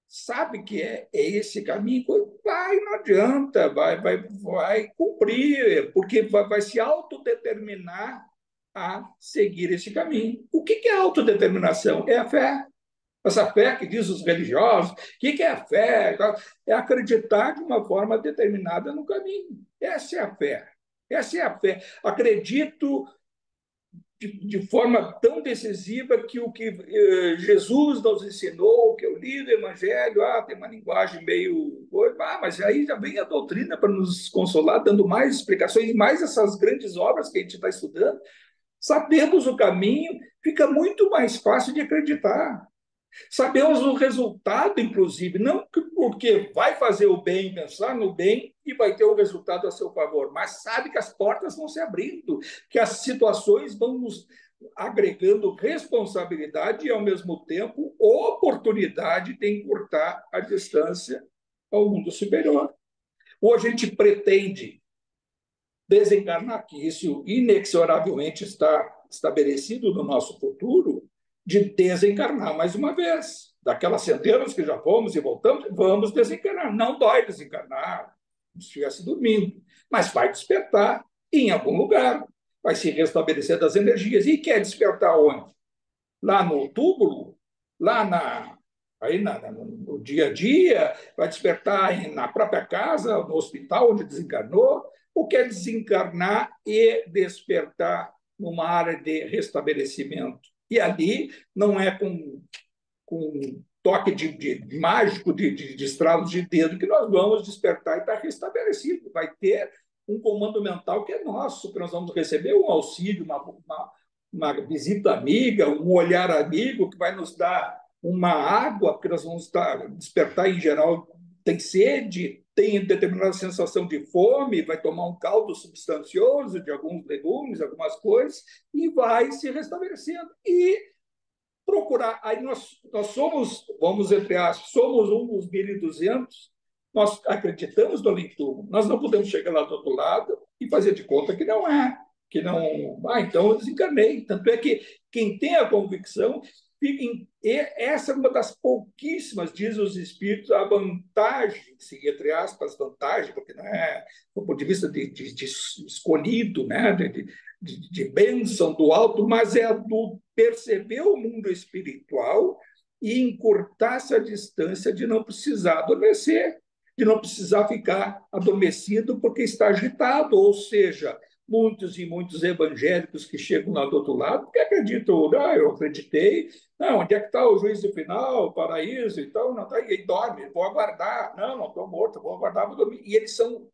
sabe que é esse caminho, vai, não adianta, vai cumprir, porque vai se autodeterminar a seguir esse caminho. O que é autodeterminação? É a fé. Essa fé que diz os religiosos, o que é a fé? É acreditar de uma forma determinada no caminho. Essa é a fé. Essa é a fé. Acredito de forma tão decisiva que o que Jesus nos ensinou, que eu li do Evangelho, tem uma linguagem meio. Mas aí já vem a doutrina para nos consolar, dando mais explicações, mais essas grandes obras que a gente está estudando. Sabemos o caminho, fica muito mais fácil de acreditar. Sabemos o resultado, inclusive, não porque vai fazer o bem, pensar no bem e vai ter o resultado a seu favor, mas sabe que as portas vão se abrindo, que as situações vão nos agregando responsabilidade e, ao mesmo tempo, oportunidade de encurtar a distância ao mundo superior. Ou a gente pretende desencarnar, que isso inexoravelmente está estabelecido no nosso futuro, de desencarnar mais uma vez. Daquelas centenas que já fomos e voltamos, vamos desencarnar. Não dói desencarnar, como se estivesse dormindo, mas vai despertar em algum lugar, vai se restabelecer das energias. E quer despertar onde? Lá no túbulo? Lá no dia a dia? Vai despertar na própria casa, no hospital onde desencarnou? Ou quer desencarnar e despertar numa área de restabelecimento? E ali não é com toque de mágico, de estralos de dedo, que nós vamos despertar e está restabelecido. Vai ter um comando mental que é nosso, que nós vamos receber um auxílio, uma visita amiga, um olhar amigo que vai nos dar uma água, porque nós vamos despertar em geral, tem sede, tem determinada sensação de fome, vai tomar um caldo substancioso de alguns legumes, algumas coisas, e vai se restabelecendo. E procurar. Aí nós somos, vamos entre aspas, somos um dos 1.200, nós acreditamos no além-túmulo, nós não podemos chegar lá do outro lado e fazer de conta que não é, que não. Então eu desencanei. Tanto é que quem tem a convicção, essa é uma das pouquíssimas, diz os espíritos, a vantagem, entre aspas, vantagem, porque não é do ponto de vista de escolhido, né, de bênção do alto, mas é a do perceber o mundo espiritual e encurtar essa distância de não precisar adormecer, de não precisar ficar adormecido porque está agitado, ou seja, muitos e muitos evangélicos que chegam lá do outro lado, porque acreditam, eu acreditei, não, onde é que está o juízo final, o paraíso e tal, não, tá, e dorme, vou aguardar, não estou morto, vou aguardar, vou dormir. E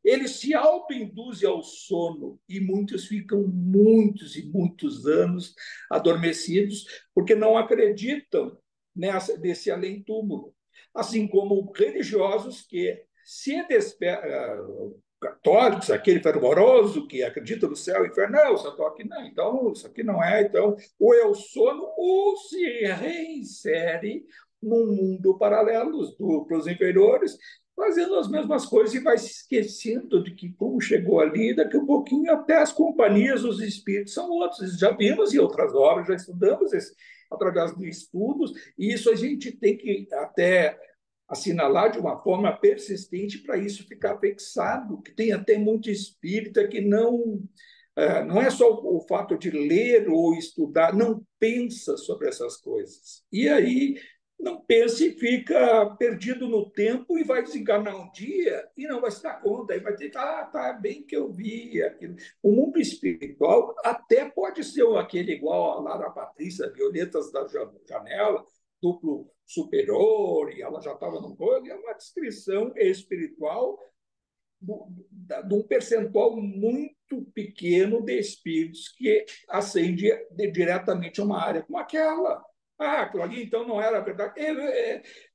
eles se autoinduzem ao sono, e muitos ficam muitos e muitos anos adormecidos, porque não acreditam nesse além-túmulo. Assim como religiosos que se despertam, católicos, aquele fervoroso que acredita no céu e inferno, não, só estou aqui, não, então isso aqui não é, então, ou é o sono, ou se reinsere num mundo paralelo, os duplos inferiores, fazendo as mesmas coisas e vai se esquecendo de que como chegou ali, daqui a um pouquinho até as companhias dos espíritos são outros, já vimos em outras obras, já estudamos através de estudos, e isso a gente tem que até assinalar de uma forma persistente para isso ficar fixado, que tem até muito espírita que não é só o fato de ler ou estudar, não pensa sobre essas coisas. E aí não pensa e fica perdido no tempo e vai desencarnar um dia e não vai se dar conta, aí vai ter que, tá bem que eu vi aquilo. O mundo espiritual até pode ser aquele igual a Lara Patrícia, Violetas da Janela, duplo superior, e ela já estava no coisa, é uma descrição espiritual de um percentual muito pequeno de espíritos que ascende diretamente a uma área como aquela. Ah, aquilo ali então não era verdade.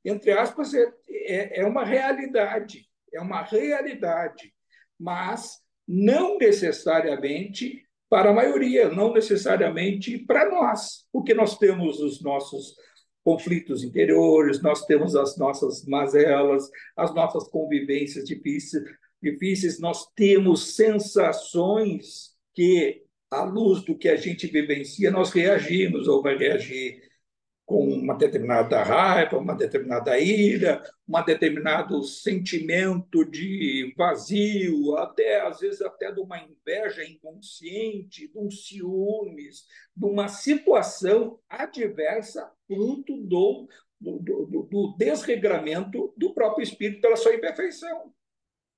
Entre aspas, é uma realidade, é uma realidade, mas não necessariamente para a maioria, não necessariamente para nós, porque nós temos os nossos conflitos interiores, nós temos as nossas mazelas, as nossas convivências difíceis, nós temos sensações que, à luz do que a gente vivencia, nós reagimos ou vai reagir com uma determinada raiva, uma determinada ira, um determinado sentimento de vazio, até às vezes até de uma inveja inconsciente, de um ciúmes, de uma situação adversa fruto do desregramento do próprio espírito pela sua imperfeição.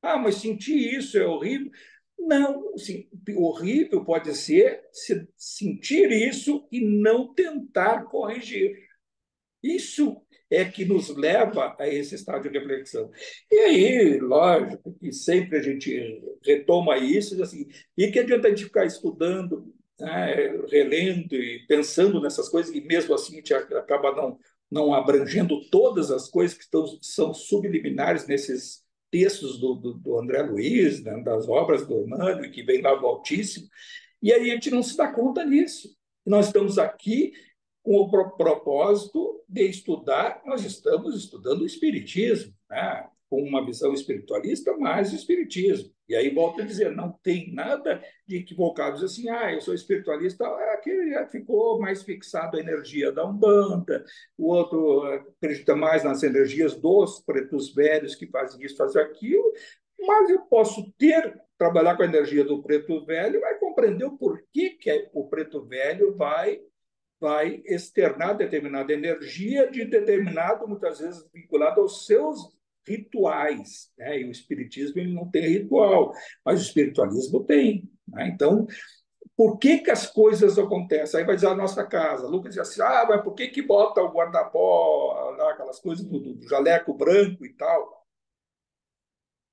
Ah, mas sentir isso é horrível. Não, assim, horrível pode ser se sentir isso e não tentar corrigir. Isso é que nos leva a esse estado de reflexão. E aí, lógico, que sempre a gente retoma isso, assim, e que adianta a gente ficar estudando, né, relendo e pensando nessas coisas, e mesmo assim a gente acaba não abrangendo todas as coisas que são subliminares nesses textos do André Luiz, né, das obras do Emmanuel, que vem lá do Altíssimo, e aí a gente não se dá conta disso. Nós estamos aqui com o propósito de estudar, nós estamos estudando o Espiritismo, né? Com uma visão espiritualista, mais o Espiritismo. E aí volto a dizer, não tem nada de equivocado. Diz assim, eu sou espiritualista, aquele já ficou mais fixado à energia da Umbanda, o outro acredita mais nas energias dos pretos velhos que fazem isso, fazem aquilo, mas eu posso trabalhar com a energia do preto velho, vai compreender o porquê que o preto velho vai externar determinada energia de determinado, muitas vezes vinculado aos seus rituais, né? E o espiritismo ele não tem ritual, mas o espiritualismo tem, né? Então, por que que as coisas acontecem? Aí vai dizer a nossa casa. Lucas diz assim, mas por que que bota o guarda-pó, aquelas coisas do jaleco branco e tal?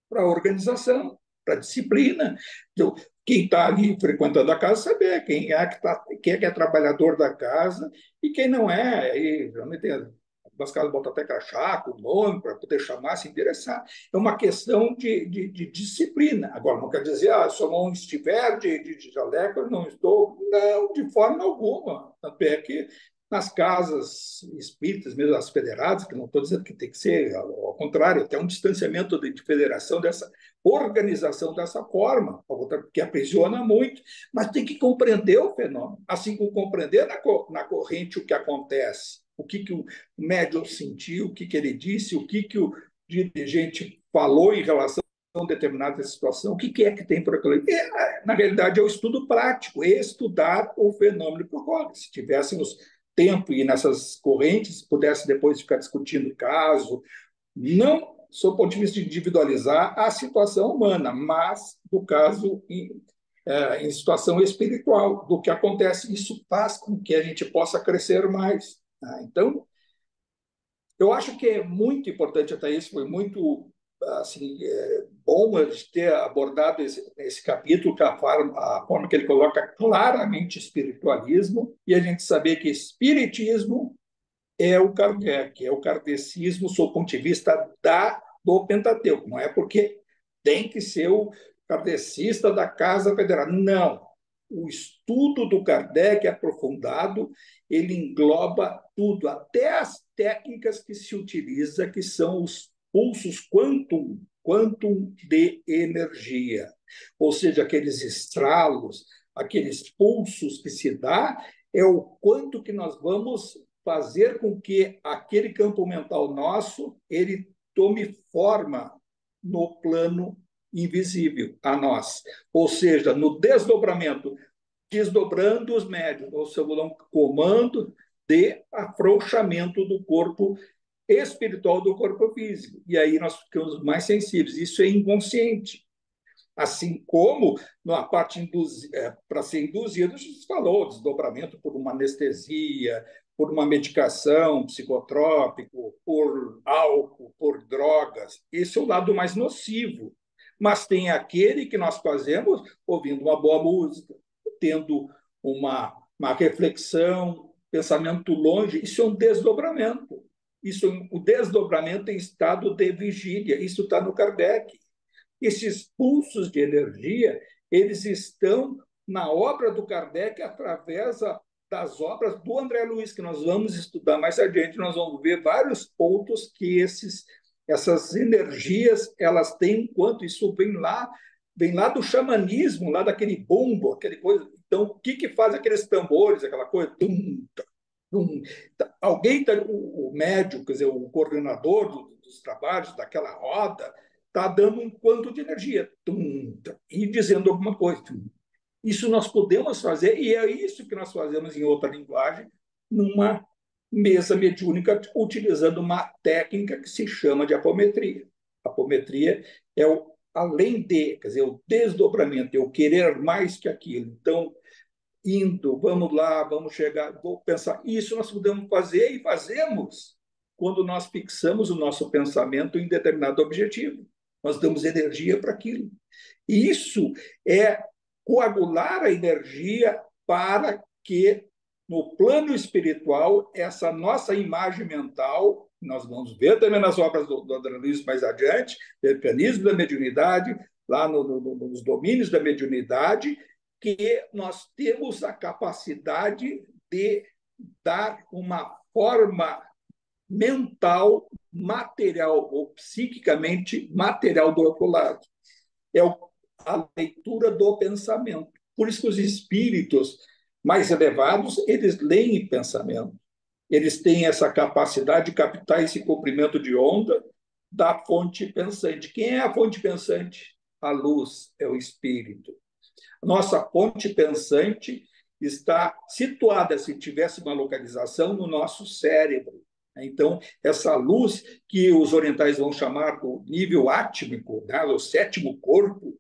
Para a organização, para a disciplina. Então, quem está ali frequentando a casa saber quem é trabalhador da casa e quem não é. Aí, geralmente tem algumas casas botam até crachá, o nome, para poder chamar, se interessar. É uma questão de disciplina. Agora, não quer dizer, se eu não estiver de jaleco, eu não estou. Não, de forma alguma. Tanto é que nas casas espíritas, mesmo as federadas, que não estou dizendo que tem que ser, ao contrário, tem um distanciamento de federação dessa organização dessa forma, que aprisiona muito, mas tem que compreender o fenômeno, assim como compreender na corrente o que acontece, o que o médium sentiu, o que ele disse, o que o dirigente falou em relação a determinada situação, o que é que tem por aquilo. Na realidade, é o estudo prático, é estudar o fenômeno que ocorre. Se tivéssemos tempo e nessas correntes, pudesse depois ficar discutindo o caso, não sob o ponto de vista de individualizar a situação humana, mas do caso em situação espiritual, do que acontece. Isso faz com que a gente possa crescer mais. Tá? Então, eu acho que é muito importante até isso, foi muito assim, bom a gente ter abordado esse capítulo, que a forma que ele coloca claramente espiritualismo, e a gente saber que espiritismo é o Kardec, é o kardecismo sob o ponto de vista do Pentateuco. Não é porque tem que ser o kardecista da Casa Federal. Não. O estudo do Kardec é aprofundado, ele engloba tudo, até as técnicas que se utiliza, que são os pulsos quantum de energia. Ou seja, aqueles estralos, aqueles pulsos que se dá, é o quanto que nós vamos fazer com que aquele campo mental nosso ele tome forma no plano invisível a nós, ou seja, no desdobramento, desdobrando os médios, ou seja, um comando de afrouxamento do corpo espiritual do corpo físico. E aí nós ficamos mais sensíveis. Isso é inconsciente. Assim como na parte para ser induzido, a gente falou, desdobramento por uma anestesia, por uma medicação psicotrópico, por álcool, por drogas. Esse é o lado mais nocivo. Mas tem aquele que nós fazemos ouvindo uma boa música, tendo uma reflexão, pensamento longe, isso é um desdobramento. O desdobramento em estado de vigília, isso está no Kardec. Esses pulsos de energia, eles estão na obra do Kardec através das obras do André Luiz, que nós vamos estudar mais adiante. Nós vamos ver vários pontos que essas energias elas têm, enquanto isso vem lá do xamanismo, lá daquele bombo, aquele coisa. Então, o que faz aqueles tambores, aquela coisa? Tum, tum. Alguém, o médium, quer dizer, o coordenador dos trabalhos, daquela roda, está dando um quanto de energia tum, tum, e dizendo alguma coisa. Tum. Isso nós podemos fazer, e é isso que nós fazemos em outra linguagem, numa mesa mediúnica, utilizando uma técnica que se chama de apometria. A apometria é além de, quer dizer, o desdobramento, é o querer mais que aquilo. Então, vamos lá, vamos chegar, vou pensar. Isso nós podemos fazer e fazemos quando nós fixamos o nosso pensamento em determinado objetivo. Nós damos energia para aquilo. E isso é coagular a energia para que, no plano espiritual, essa nossa imagem mental, nós vamos ver também nas obras do André Luiz mais adiante, mecanismo da mediunidade, lá nos domínios da mediunidade, que nós temos a capacidade de dar uma forma mental, material ou psiquicamente material do outro lado. É a leitura do pensamento. Por isso que os espíritos mais elevados, eles leem em pensamento. Eles têm essa capacidade de captar esse comprimento de onda da fonte pensante. Quem é a fonte pensante? A luz, é o espírito. Nossa fonte pensante está situada, se tivesse uma localização, no nosso cérebro. Então, essa luz que os orientais vão chamar do nível átmico, né, o sétimo corpo,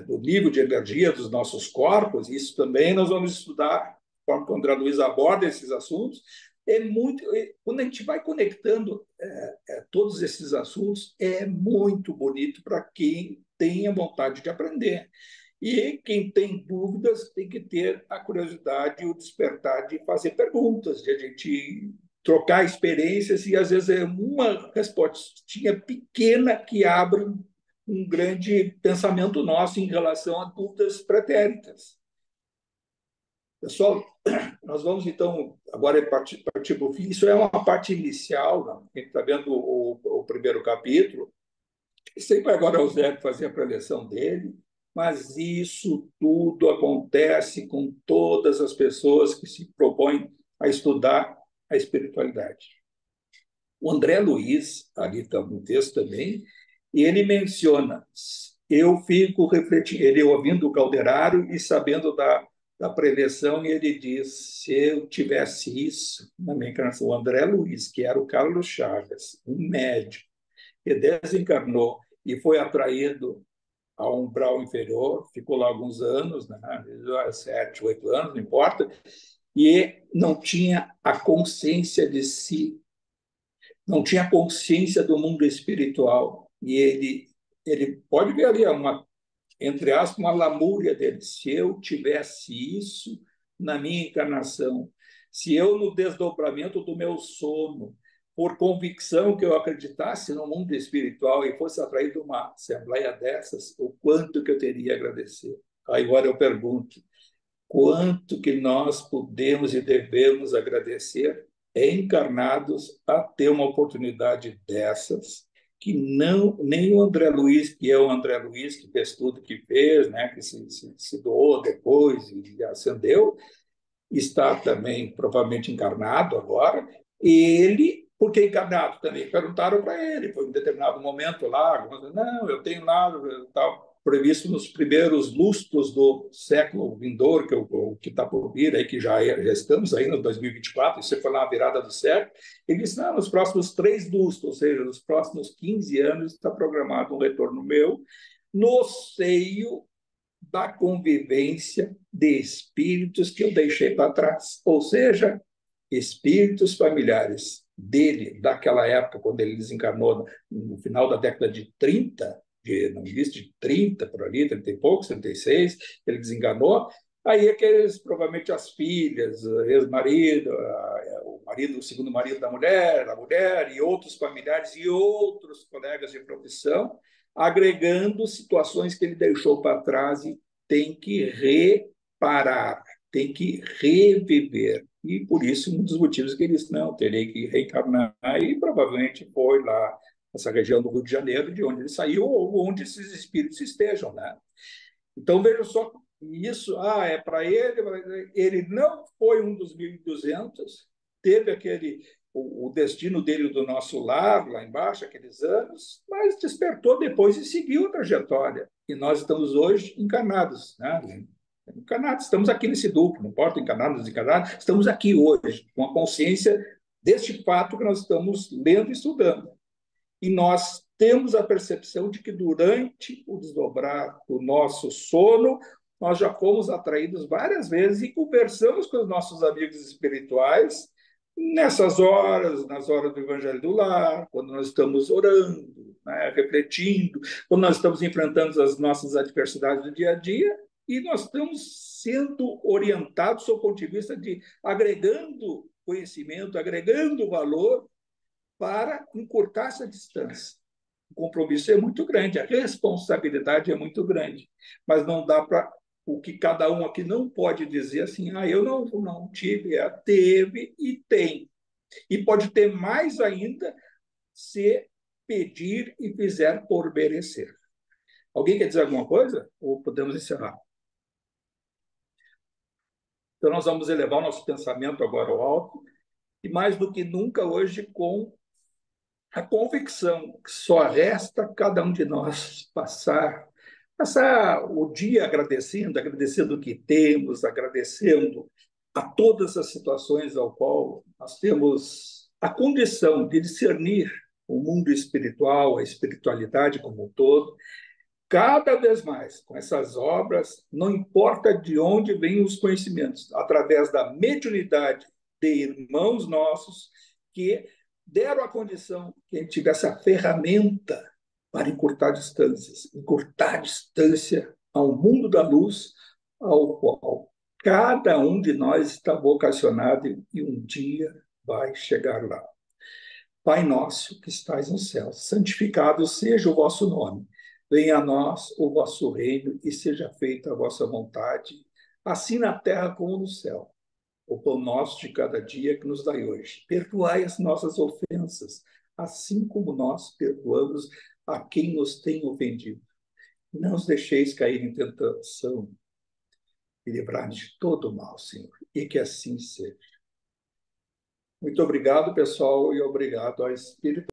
do nível de energia dos nossos corpos, isso também nós vamos estudar, conforme o André Luiz aborda esses assuntos. Quando a gente vai conectando todos esses assuntos, é muito bonito para quem tem a vontade de aprender. E quem tem dúvidas tem que ter a curiosidade e o despertar de fazer perguntas, de a gente trocar experiências, e às vezes é uma respostinha pequena que abre um grande pensamento nosso em relação a dúvidas pretéritas. Pessoal, nós vamos então agora partir para o fim. Isso é uma parte inicial, né? A gente está vendo o primeiro capítulo. Sempre agora é o Zé que fazia a preleção dele, mas isso tudo acontece com todas as pessoas que se propõem a estudar a espiritualidade. O André Luiz, ali está no texto também, e ele menciona, eu fico refletindo, ele ouvindo o Calderário e sabendo da preleção, e ele diz, se eu tivesse isso na minha encarnação, o André Luiz, que era o Carlos Chagas, um médico, que desencarnou e foi atraído ao umbral inferior, ficou lá alguns anos, né? 7, 8 anos, não importa, e não tinha a consciência de si, não tinha consciência do mundo espiritual. E ele pode ver ali entre aspas, uma lamúria dele. Se eu tivesse isso na minha encarnação, se eu, no desdobramento do meu sono, por convicção que eu acreditasse no mundo espiritual e fosse atraído a uma assembleia dessas, o quanto que eu teria a agradecer. Agora eu pergunto, quanto que nós podemos e devemos agradecer encarnados a ter uma oportunidade dessas, que não nem o André Luiz, que é o André Luiz que fez tudo que fez, né, que se doou depois e ascendeu, está também provavelmente encarnado agora, e ele, por que encarnado também? Perguntaram para ele, foi em determinado momento lá, não, eu tenho lá, tal, previsto nos primeiros lustros do século vindouro, que está por vir, aí, que já estamos aí no 2024, isso foi lá na virada do século, ele disse, não, nos próximos 3 lustros, ou seja, nos próximos 15 anos, está programado um retorno meu, no seio da convivência de espíritos que eu deixei para trás, ou seja, espíritos familiares dele, daquela época, quando ele desencarnou no final da década de 30, no início de 30, por ali, 30 e poucos, 36, ele desenganou, Aí aqueles, provavelmente as filhas, ex-marido, o marido, o segundo marido da mulher, a mulher e outros familiares e outros colegas de profissão, agregando situações que ele deixou para trás e tem que reparar, tem que reviver. E por isso, um dos motivos que eles não terem que reencarnar, e provavelmente foi lá, nessa região do Rio de Janeiro, de onde ele saiu, ou onde esses espíritos estejam, né? Então, veja só, isso é para ele não foi um dos 1.200, teve o destino dele do nosso lar, lá embaixo, aqueles anos, mas despertou depois e seguiu a trajetória. E nós estamos hoje encarnados, né? Encarnados, estamos aqui nesse duplo, não importa encarnados, desencarnados, estamos aqui hoje, com a consciência deste fato que nós estamos lendo e estudando. E nós temos a percepção de que durante o desdobrar do nosso sono, nós já fomos atraídos várias vezes e conversamos com os nossos amigos espirituais nessas horas, nas horas do Evangelho do Lar, quando nós estamos orando, né, refletindo, quando nós estamos enfrentando as nossas adversidades do dia a dia, e nós estamos sendo orientados do ponto de vista de agregando conhecimento, agregando valor para encurtar essa distância. O compromisso é muito grande, a responsabilidade é muito grande, mas não dá para o que cada um aqui não pode dizer assim, eu não tive, teve e tem. E pode ter mais ainda se pedir e fizer por merecer. Alguém quer dizer alguma coisa? Ou podemos encerrar? Então, nós vamos elevar o nosso pensamento agora ao alto, e mais do que nunca hoje com a convicção que só resta cada um de nós passar o dia agradecendo o que temos, agradecendo a todas as situações ao qual nós temos a condição de discernir o mundo espiritual, a espiritualidade como um todo, cada vez mais com essas obras, não importa de onde vêm os conhecimentos, através da mediunidade de irmãos nossos que deram a condição que a gente tivesse a ferramenta para encurtar a distância ao mundo da luz, ao qual cada um de nós está vocacionado e um dia vai chegar lá. Pai nosso que estais no céu, santificado seja o vosso nome. Venha a nós o vosso reino e seja feita a vossa vontade, assim na terra como no céu. O pão nosso de cada dia que nos dai hoje. Perdoai as nossas ofensas, assim como nós perdoamos a quem nos tem ofendido. Não os deixeis cair em tentação e livrai-nos de todo o mal, Senhor. E que assim seja. Muito obrigado, pessoal, e obrigado ao Espírito.